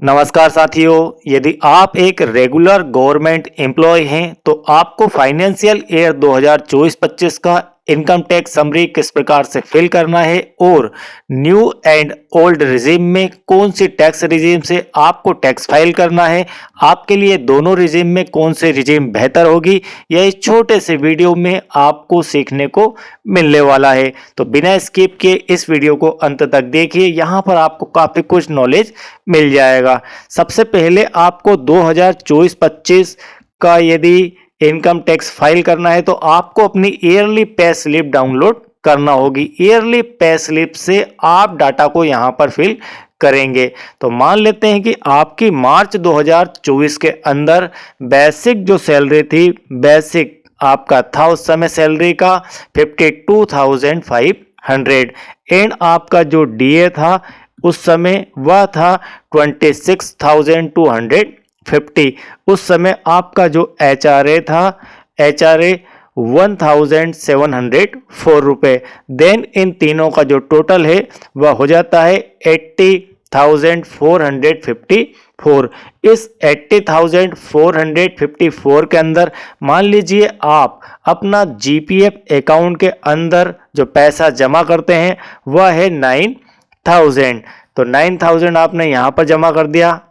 नमस्कार साथियों, यदि आप एक रेगुलर गवर्नमेंट एम्प्लॉय हैं तो आपको फाइनेंशियल ईयर 2024-25 का इनकम टैक्स समरी किस प्रकार से फिल करना है और न्यू एंड ओल्ड रिजीम में कौन सी टैक्स रिजीम से आपको टैक्स फाइल करना है, आपके लिए दोनों रिजीम में कौन सी रिजीम बेहतर होगी, यह इस छोटे से वीडियो में आपको सीखने को मिलने वाला है। तो बिना स्किप किए इस वीडियो को अंत तक देखिए, यहाँ पर आपको काफ़ी कुछ नॉलेज मिल जाएगा। सबसे पहले आपको 2024-25 का यदि इनकम टैक्स फाइल करना है तो आपको अपनी ईयरली पे स्लिप डाउनलोड करना होगी। ईयरली पे स्लिप से आप डाटा को यहां पर फिल करेंगे। तो मान लेते हैं कि आपकी मार्च 2024 के अंदर बेसिक जो सैलरी थी, बेसिक आपका था उस समय सैलरी का 52,500 एंड आपका जो डीए था उस समय वह था 26,250। उस समय आपका जो एचआरए था, एचआरए 1,704 रुपये। देन इन तीनों का जो टोटल है वह हो जाता है 80,454। इस 80,454 के अंदर मान लीजिए आप अपना जीपीएफ अकाउंट के अंदर जो पैसा जमा करते हैं वह है 9,000। तो 9,000 आपने यहां पर जमा कर दिया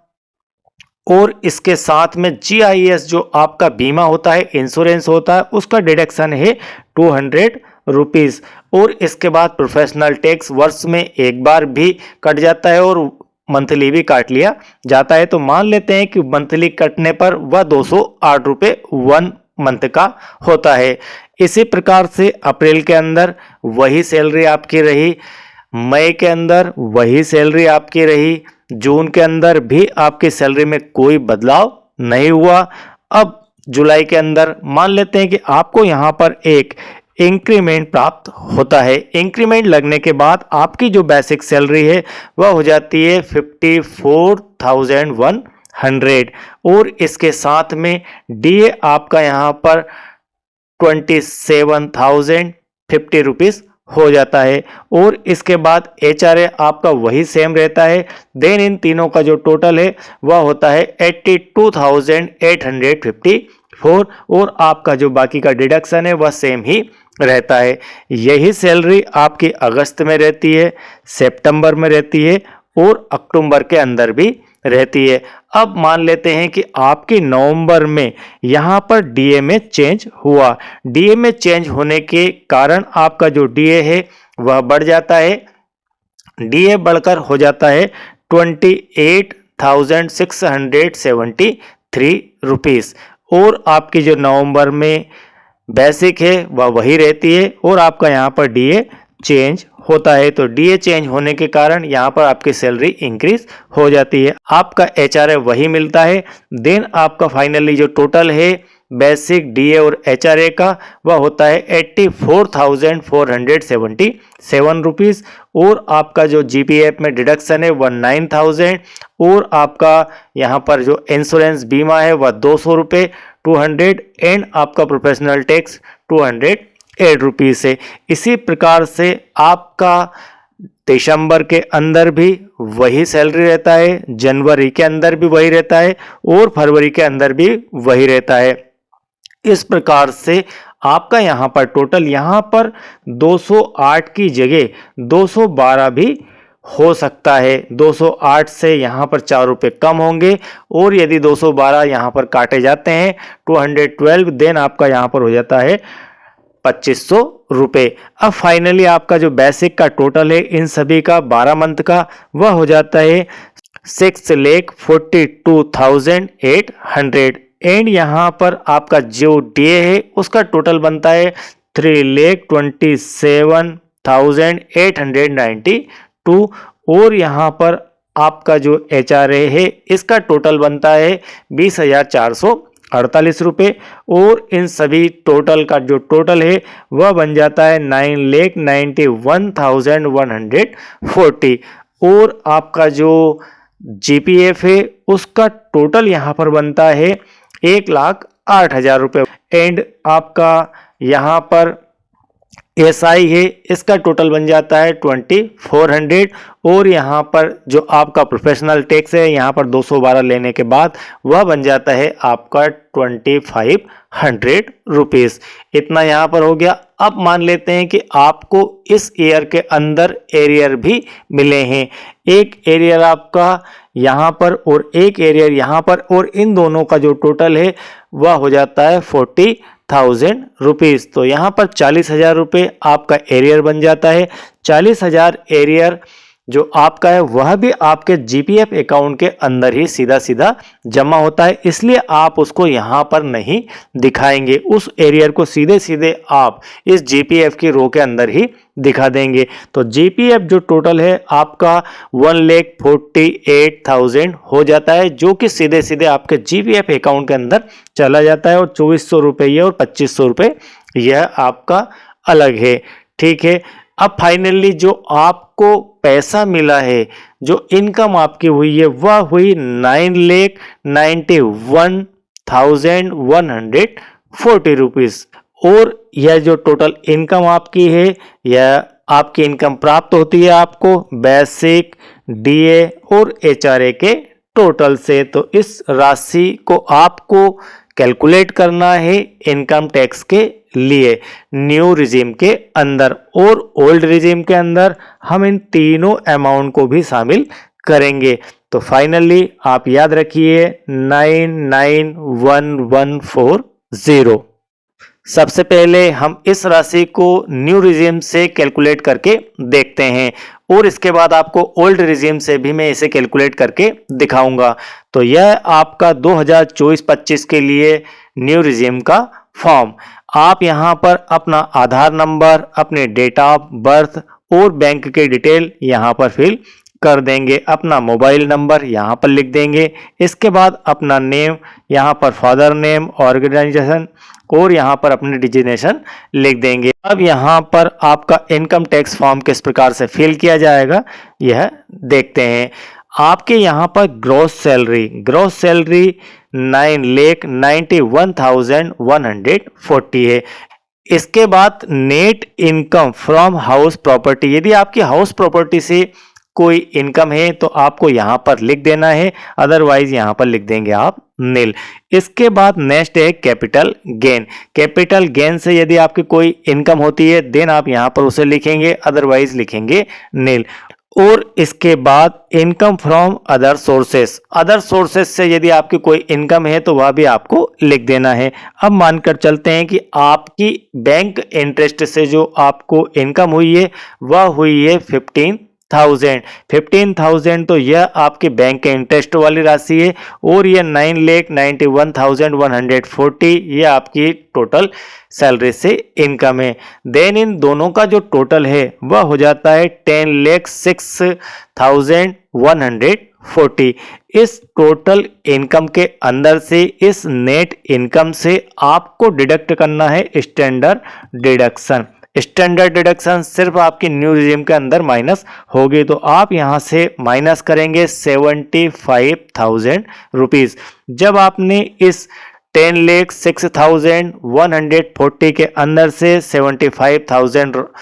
और इसके साथ में जीआईएस जो आपका बीमा होता है, इंश्योरेंस होता है, उसका डिडक्शन है 200 रुपीज। और इसके बाद प्रोफेशनल टैक्स वर्ष में एक बार भी कट जाता है और मंथली भी काट लिया जाता है। तो मान लेते हैं कि मंथली कटने पर वह 208 रुपये 1 मंथ का होता है। इसी प्रकार से अप्रैल के अंदर वही सैलरी आपकी रही, मई के अंदर वही सैलरी आपकी रही, जून के अंदर भी आपकी सैलरी में कोई बदलाव नहीं हुआ। अब जुलाई के अंदर मान लेते हैं कि आपको यहां पर एक इंक्रीमेंट प्राप्त होता है। इंक्रीमेंट लगने के बाद आपकी जो बेसिक सैलरी है वह हो जाती है 54,100 और इसके साथ में डीए आपका यहां पर 27,050 रुपीज हो जाता है और इसके बाद एचआरए आपका वही सेम रहता है। देन इन तीनों का जो टोटल है वह होता है 82,854 और आपका जो बाकी का डिडक्शन है वह सेम ही रहता है। यही सैलरी आपकी अगस्त में रहती है, सितंबर में रहती है और अक्टूबर के अंदर भी रहती है। अब मान लेते हैं कि आपकी नवंबर में यहां पर डीए में चेंज हुआ। डीए में चेंज होने के कारण आपका जो डीए है वह बढ़ जाता है। डीए बढ़कर हो जाता है 28,673 रुपीस और आपकी जो नवंबर में बेसिक है वह वही रहती है और आपका यहां पर डीए चेंज होता है। तो डीए चेंज होने के कारण यहाँ पर आपकी सैलरी इंक्रीज हो जाती है, आपका एचआरए वही मिलता है। देन आपका फाइनली जो टोटल है बेसिक डीए और एचआरए का वह होता है 84,477 रुपीज और आपका जो जीपीएफ में डिडक्शन है वह 9,000 और आपका यहाँ पर जो इंश्योरेंस बीमा है वह 200 रुपये 200 एंड आपका प्रोफेशनल टैक्स 208 रुपीज है। इसी प्रकार से आपका दिसंबर के अंदर भी वही सैलरी रहता है, जनवरी के अंदर भी वही रहता है और फरवरी के अंदर भी वही रहता है। इस प्रकार से आपका यहाँ पर टोटल यहाँ पर 208 की जगह 212 भी हो सकता है। 208 से यहाँ पर 4 रुपये कम होंगे और यदि 212 यहाँ पर काटे जाते हैं 212 देन आपका यहाँ पर हो जाता है 2500 रुपये। अब फाइनली आपका जो बेसिक का टोटल है इन सभी का 12 मंथ का वह हो जाता है 6,42,800 एंड यहाँ पर आपका जो डीए है उसका टोटल बनता है 3,27,892 और यहाँ पर आपका जो एचआरए है इसका टोटल बनता है 20,448 रुपये और इन सभी टोटल का जो टोटल है वह बन जाता है 9,91,140 और आपका जो जीपीएफ है उसका टोटल यहाँ पर बनता है 1,08,000 रुपये एंड आपका यहाँ पर एसआई है, इसका टोटल बन जाता है 2400 और यहाँ पर जो आपका प्रोफेशनल टैक्स है यहाँ पर 212 लेने के बाद वह बन जाता है आपका 2500 रुपीज़। इतना यहाँ पर हो गया। अब मान लेते हैं कि आपको इस ईयर के अंदर एरियर भी मिले हैं, एक एरियर आपका यहाँ पर और एक एरियर यहाँ पर, और इन दोनों का जो टोटल है वह हो जाता है 40,000 रुपीज़। तो यहाँ पर 40,000 रुपये आपका एरियर बन जाता है। 40,000 एरियर जो आपका है वह भी आपके जीपीएफ अकाउंट के अंदर ही सीधा सीधा जमा होता है, इसलिए आप उसको यहाँ पर नहीं दिखाएंगे। उस एरियर को सीधे सीधे आप इस जीपीएफ की रो के अंदर ही दिखा देंगे। तो जीपीएफ जो टोटल है आपका 1,48,000 हो जाता है, जो कि सीधे सीधे आपके जीपीएफ अकाउंट के अंदर चला जाता है, और 2400 रुपये और 2500 रुपये यह आपका अलग है। ठीक है। अब फाइनली जो आपको पैसा मिला है, जो इनकम आपकी हुई है वह हुई 9,91,140 रुपीज़। और यह जो टोटल इनकम आपकी है, यह आपकी इनकम प्राप्त होती है आपको बेसिक, डीए और एचआरए के टोटल से। तो इस राशि को आपको कैलकुलेट करना है इनकम टैक्स के लिए न्यू रिजीम के अंदर, और ओल्ड रिजीम के अंदर हम इन तीनों अमाउंट को भी शामिल करेंगे। तो फाइनली आप याद रखिए 991,140। सबसे पहले हम इस राशि को न्यू रिजीम से कैलकुलेट करके देखते हैं, और इसके बाद आपको ओल्ड रिजीम से भी मैं इसे कैलकुलेट करके दिखाऊंगा। तो यह आपका 2024-25 के लिए न्यू रिजीम का फॉर्म। आप यहाँ पर अपना आधार नंबर, अपने डेट ऑफ बर्थ और बैंक के डिटेल यहाँ पर फिल कर देंगे। अपना मोबाइल नंबर यहाँ पर लिख देंगे। इसके बाद अपना नेम, यहाँ पर फादर नेम, ऑर्गेनाइजेशन और यहाँ पर अपने डिजिग्नेशन लिख देंगे। अब यहाँ पर आपका इनकम टैक्स फॉर्म किस प्रकार से फिल किया जाएगा यह देखते हैं। आपके यहाँ पर ग्रॉस सैलरी 9,91,140 है। इसके बाद net income from house property, यदि आपकी हाउस प्रॉपर्टी से कोई इनकम है तो आपको यहाँ पर लिख देना है, अदरवाइज यहाँ पर लिख देंगे आप नील। इसके बाद नेक्स्ट है कैपिटल गेन। कैपिटल गेन से यदि आपकी कोई इनकम होती है देन आप यहाँ पर उसे लिखेंगे, अदरवाइज लिखेंगे नील। और इसके बाद income from other sources, other sources से यदि आपकी कोई इनकम है तो वह भी आपको लिख देना है। अब मानकर चलते हैं कि आपकी बैंक इंटरेस्ट से जो आपको इनकम हुई है वह हुई है 15,000। तो यह आपके बैंक के इंटरेस्ट वाली राशि है, और यह 9,91,140 यह आपकी टोटल सैलरी से इनकम है। देन इन दोनों का जो टोटल है वह हो जाता है 10,06,140। इस टोटल इनकम के अंदर से, इस नेट इनकम से आपको डिडक्ट करना है स्टैंडर्ड डिडक्शन। स्टैंडर्ड डिडक्शन सिर्फ आपकी न्यू रिजीम के अंदर माइनस होगी, तो आप यहां से माइनस करेंगे 75,000 रुपीज। जब आपने इस 10,06,140 के अंदर से 75,000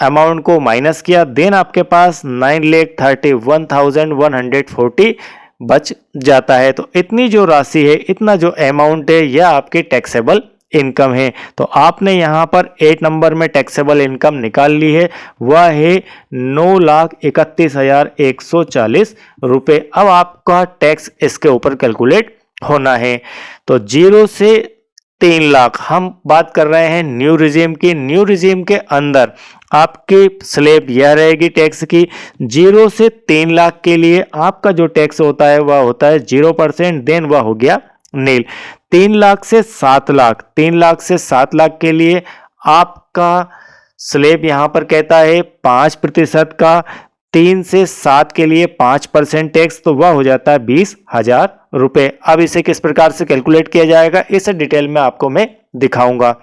अमाउंट को माइनस किया, देन आपके पास 9,31,140 बच जाता है। तो इतनी जो राशि है, इतना जो अमाउंट है, यह आपके टैक्सेबल इनकम है। तो आपने यहाँ पर 8 नंबर में टैक्सेबल इनकम निकाल ली है, वह है 9,31,140 रुपये। अब आपका टैक्स इसके ऊपर कैलकुलेट होना है। तो 0 से 3 लाख हम बात कर रहे हैं न्यू रिजीम की। न्यू रिजीम के अंदर आपकी स्लैब यह रहेगी टैक्स की। 0 से 3 लाख के लिए आपका जो टैक्स होता है वह होता है 0%, देन वह हो गया नील। 3 लाख से 7 लाख, 3 लाख से 7 लाख के लिए आपका स्लैब यहां पर कहता है 5% का। 3 से 7 के लिए 5% टैक्स, तो वह हो जाता है 20,000 रुपये। अब इसे किस प्रकार से कैलकुलेट किया जाएगा इसे डिटेल में आपको मैं दिखाऊंगा।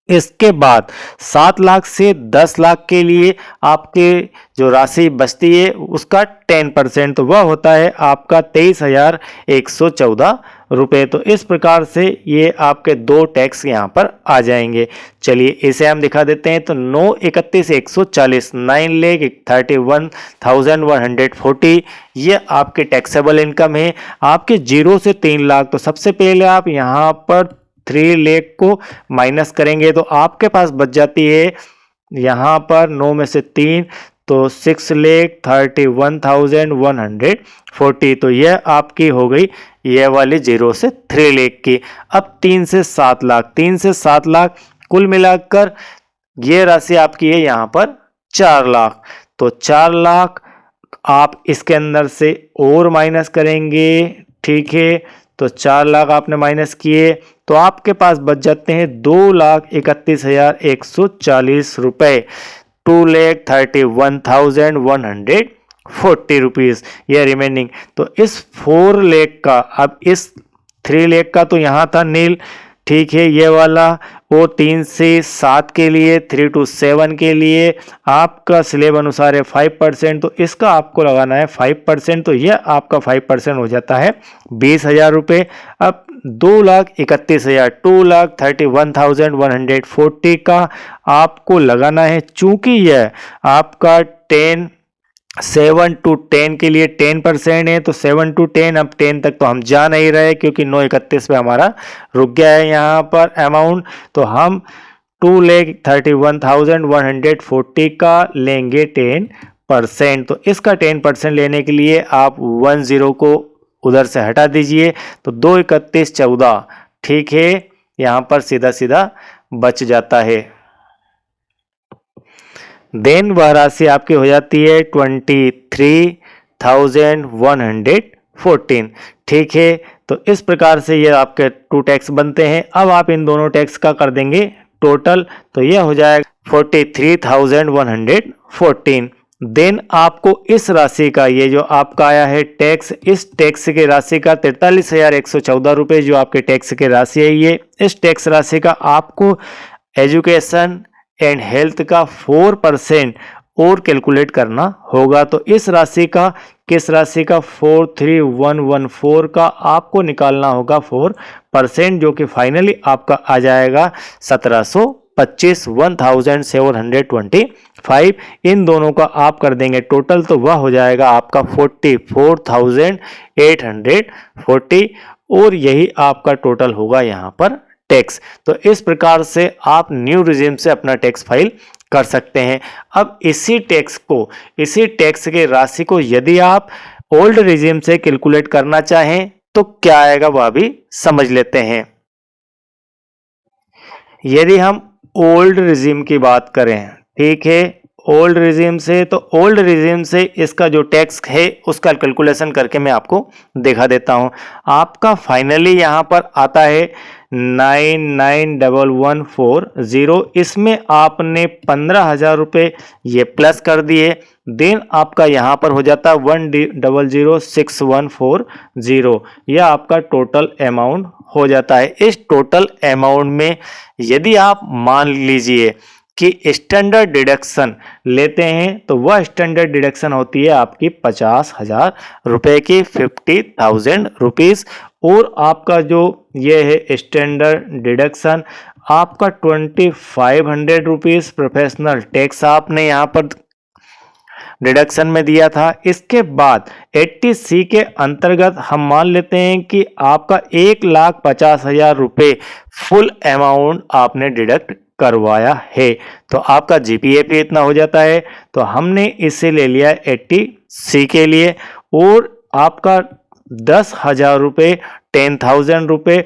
इसके बाद 7 लाख से 10 लाख के लिए आपके जो राशि बचती है उसका 10% तो वह होता है आपका 23,114 रुपये। तो इस प्रकार से ये आपके दो टैक्स यहाँ पर आ जाएंगे। चलिए इसे हम दिखा देते हैं। तो 931,140 9,31,140 ये आपके टैक्सेबल इनकम है आपके 0 से 3 लाख। तो सबसे पहले आप यहाँ पर 3 लाख को माइनस करेंगे तो आपके पास बच जाती है यहाँ पर 9 में से 3 तो 6,31,140। तो यह आपकी हो गई यह वाली 0 से 3 लाख की। अब 3 से 7 लाख, 3 से 7 लाख कुल मिलाकर ये राशि आपकी है यहाँ पर 4 लाख। तो 4 लाख आप इसके अंदर से और माइनस करेंगे, ठीक है। तो 4 लाख आपने माइनस किए तो आपके पास बच जाते हैं 2,31,140 रुपए, 2,31,140 रुपीज ये रिमेनिंग। तो इस 4 लाख का, अब इस 3 लाख का तो यहाँ था नील, ठीक है, ये वाला। वो 3 से 7 के लिए, 3 to 7 के लिए आपका स्लेब अनुसार है 5%। तो इसका आपको लगाना है 5%। तो यह आपका 5% हो जाता है 20,000 रुपये। अब 2,31,000 2,31,140 का आपको लगाना है। चूंकि यह आपका 7 to 10 के लिए 10% है तो 7 to 10, अब 10 तक तो हम जा नहीं रहे क्योंकि 9,31 पे हमारा रुक गया है यहाँ पर अमाउंट। तो हम 2,31,140 का लेंगे 10%। तो इसका 10% लेने के लिए आप 10 को उधर से हटा दीजिए तो 2,31,14, ठीक है, यहाँ पर सीधा सीधा बच जाता है। देन वह राशि आपकी हो जाती है 23,114, ठीक है। तो इस प्रकार से ये आपके 2 टैक्स बनते हैं। अब आप इन दोनों टैक्स का कर देंगे टोटल तो यह हो जाएगा 43,114। देन आपको इस राशि का, ये जो आपका आया है टैक्स, इस टैक्स की राशि का 43,114 रुपये जो आपके टैक्स की राशि है, ये इस टैक्स राशि का आपको एजुकेशन एंड हेल्थ का 4% और कैलकुलेट करना होगा। तो इस राशि का, किस राशि का, 43,114 का आपको निकालना होगा 4%, जो कि फाइनली आपका आ जाएगा 1,725, 1,725। इन दोनों का आप कर देंगे टोटल तो वह हो जाएगा आपका 44,840 और यही आपका टोटल होगा यहाँ पर टैक्स। तो इस प्रकार से आप न्यू रिजीम से अपना टैक्स फाइल कर सकते हैं। अब इसी टैक्स के राशि को यदि आप ओल्ड रिजीम से कैलकुलेट करना चाहें तो क्या आएगा वह भी समझ लेते हैं। यदि हम ओल्ड रिजीम की बात करें, ठीक है, ओल्ड रिजीम से, तो ओल्ड रिजीम से इसका जो टैक्स है उसका कैलकुलेशन करके मैं आपको दिखा देता हूं। आपका फाइनली यहां पर आता है 99,140। इसमें आपने 15,000 रुपये ये प्लस कर दिए। देन आपका यहाँ पर हो जाता है 1,00,6140। यह आपका टोटल अमाउंट हो जाता है। इस टोटल अमाउंट में यदि आप मान लीजिए कि स्टैंडर्ड डिडक्शन लेते हैं तो वह स्टैंडर्ड डिडक्शन होती है आपकी 50,000 रुपये की, 50,000 रुपीज़। और आपका जो ये है स्टैंडर्ड डिडक्शन आपका 2,500 रुपीज़ प्रोफेशनल टैक्स आपने यहाँ पर डिडक्शन में दिया था। इसके बाद 80C के अंतर्गत हम मान लेते हैं कि आपका 1,50,000 रुपये फुल अमाउंट आपने डिडक्ट करवाया है। तो आपका GPF इतना हो जाता है। तो हमने इसे ले लिया 80C के लिए और आपका 10,000 रुपये, 10,000 रुपये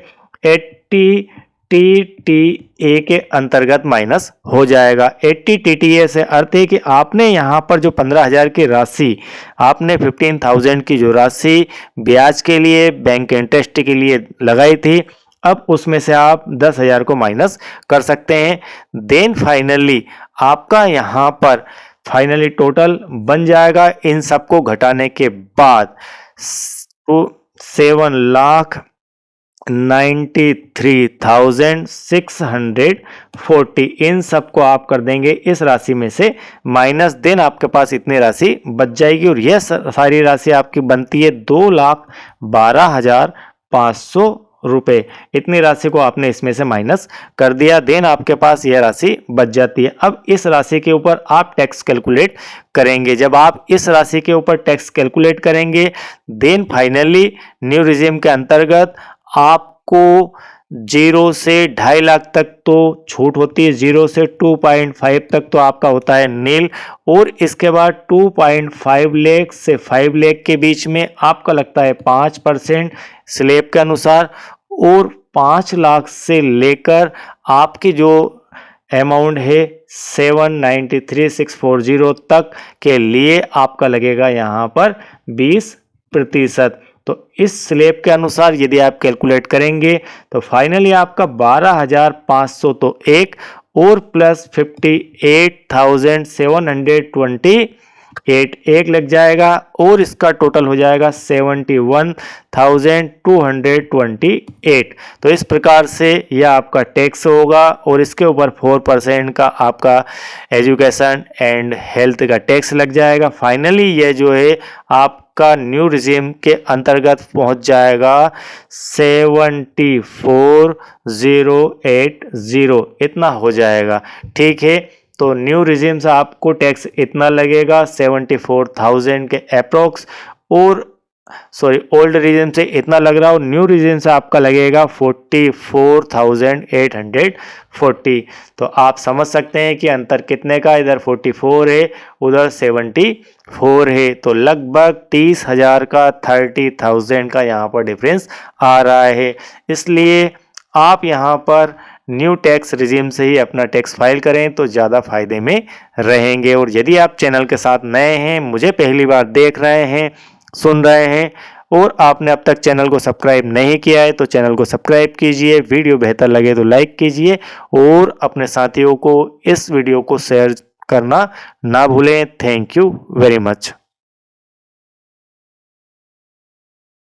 80TTA के अंतर्गत माइनस हो जाएगा। 80TTA से अर्थ है कि आपने यहाँ पर जो 15,000 की राशि, आपने 15,000 की जो राशि ब्याज के लिए, बैंक इंटरेस्ट के लिए लगाई थी, अब उसमें से आप 10,000 को माइनस कर सकते हैं। देन फाइनली आपका यहाँ पर फाइनली टोटल बन जाएगा इन सबको घटाने के बाद 7,00,000 93,640 इन सबको आप कर देंगे इस राशि में से माइनस, देन आपके पास इतनी राशि बच जाएगी और यह सारी राशि आपकी बनती है 2,12,500 रुपए। इतनी राशि को आपने इसमें से माइनस कर दिया, देन आपके पास यह राशि बच जाती है। अब इस राशि के ऊपर आप टैक्स कैलकुलेट करेंगे। जब आप इस राशि के ऊपर टैक्स कैलकुलेट करेंगे, देन फाइनली न्यू रिजीम के अंतर्गत आपको 0 से 2.5 लाख तक तो छूट होती है, 0 से 2.5 तक तो आपका होता है नील, और इसके बाद 2.5 लाख से 5 लाख के बीच में आपका लगता है 5% स्लैब के अनुसार, और 5 लाख से लेकर आपकी जो अमाउंट है 793,640 तक के लिए आपका लगेगा यहाँ पर 20%। तो इस स्लैब के अनुसार यदि आप कैलकुलेट करेंगे तो फाइनली आपका 12,500 तो एक और प्लस 58,728 एक लग जाएगा, और इसका टोटल हो जाएगा 71,228। तो इस प्रकार से यह आपका टैक्स होगा, और इसके ऊपर 4% का आपका एजुकेशन एंड हेल्थ का टैक्स लग जाएगा। फाइनली यह जो है आपका न्यू रिजीम के अंतर्गत पहुंच जाएगा 74,080, इतना हो जाएगा। ठीक है, तो न्यू रिजीम से आपको टैक्स इतना लगेगा 74,000 के अप्रोक्स, और सॉरी ओल्ड रिजीम से इतना लग रहा हो, न्यू रिजीम से आपका लगेगा 44,840। तो आप समझ सकते हैं कि अंतर कितने का, इधर 44 है उधर 74 है, तो लगभग 30,000 का 30,000 का यहाँ पर डिफरेंस आ रहा है। इसलिए आप यहाँ पर न्यू टैक्स रिजीम से ही अपना टैक्स फाइल करें तो ज़्यादा फायदे में रहेंगे। और यदि आप चैनल के साथ नए हैं, मुझे पहली बार देख रहे हैं, सुन रहे हैं, और आपने अब तक चैनल को सब्सक्राइब नहीं किया है तो चैनल को सब्सक्राइब कीजिए, वीडियो बेहतर लगे तो लाइक कीजिए, और अपने साथियों को इस वीडियो को शेयर करना ना भूलें। Thank you very much.